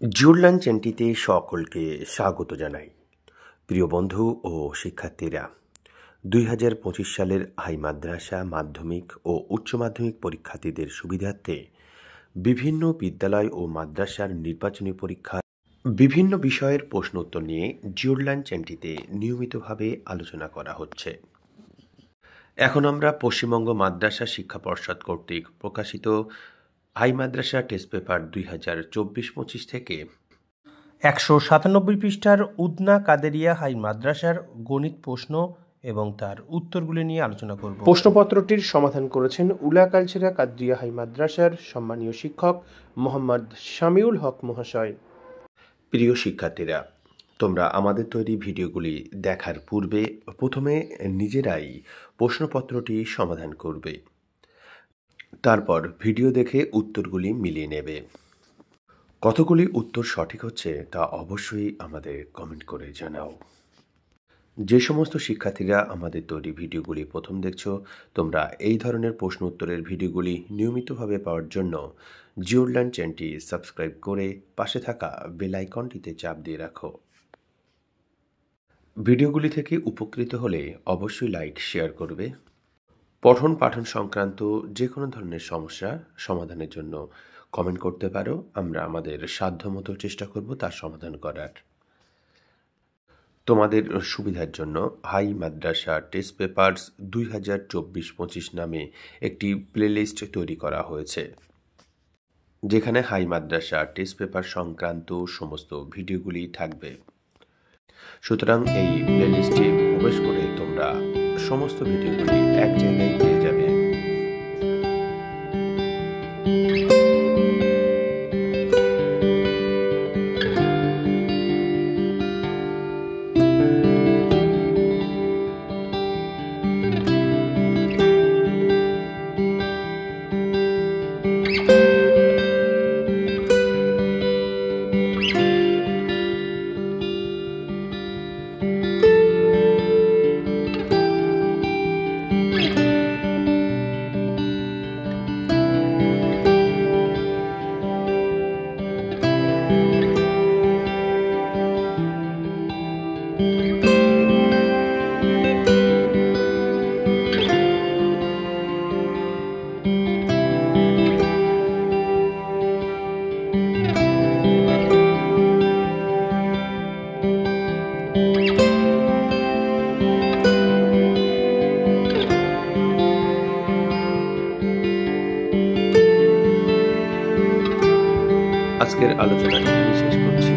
জুরলান চ্যানেলটিতে সকলকে স্বাগত জানাই। প্রিয় বন্ধু ও শিক্ষার্থীরা, 2025 সালের হাই মাদ্রাসা মাধ্যমিক ও উচ্চ মাধ্যমিক পরীক্ষার্থীদের সুবিধার্থে বিভিন্ন বিদ্যালয় ও মাদ্রাসার নির্বাচনী পরীক্ষার বিভিন্ন বিষয়ের প্রশ্ন উত্তর নিয়ে জুরলান চ্যানেলটিতে নিয়মিতভাবে আলোচনা করা হচ্ছে। এখন আমরা পশ্চিমবঙ্গ মাদ্রাসা শিক্ষা পর্ষদ কর্তৃক প্রকাশিত হাই মাদ্রাসা টেস্ট পেপার 2024-25 থেকে 197 পৃষ্ঠার উদনা কাদেরিয়া হাই মাদ্রাসার গণিত প্রশ্ন এবং তার উত্তরগুলি নিয়ে আলোচনা করব। প্রশ্নপত্রটির সমাধান করেছেন উলা কালচেরা কাদরিয়া হাই মাদ্রাসার সম্মানীয় শিক্ষক মোহাম্মদ শামিউল হক মহাশয়। প্রিয় শিক্ষার্থীরা, তোমরা আমাদের তৈরি ভিডিওগুলি দেখার পূর্বে প্রথমে নিজেরাই প্রশ্নপত্রটি সমাধান করবে, তারপর ভিডিও দেখে উত্তরগুলি মিলিয়ে নেবে। কতগুলি উত্তর সঠিক হচ্ছে তা অবশ্যই আমাদের কমেন্ট করে জানাও। যে সমস্ত শিক্ষার্থীরা আমাদের তৈরি ভিডিওগুলি প্রথম দেখছো, তোমরা এই ধরনের প্রশ্ন উত্তরের ভিডিওগুলি নিয়মিতভাবে পাওয়ার জন্য জুরলান চ্যানেলটি সাবস্ক্রাইব করে পাশে থাকা বেল আইকনটিতে চাপ দিয়ে রাখো। ভিডিওগুলি থেকে উপকৃত হলে অবশ্যই লাইক শেয়ার করবে। পঠন পাঠন সংক্রান্ত যে কোনো ধরনের সমস্যা সমাধানের জন্য কমেন্ট করতে পারো, আমরা আমাদের সাধ্যমতো চেষ্টা করব তার সমাধান করার। তোমাদের সুবিধার জন্য হাই মাদ্রাসা টেস্ট পেপারস 2024-25 নামে একটি প্লেলিস্ট তৈরি করা হয়েছে, যেখানে হাই মাদ্রাসা টেস্ট পেপার সংক্রান্ত সমস্ত ভিডিওগুলি থাকবে। সুতরাং এই প্লেলিস্টে প্রবেশ করে তোমরা সমস্ত ভিডিওগুলি এক জায়গায় পেয়ে যাবে। আজকের আলোচনা এখানে শেষ করছি।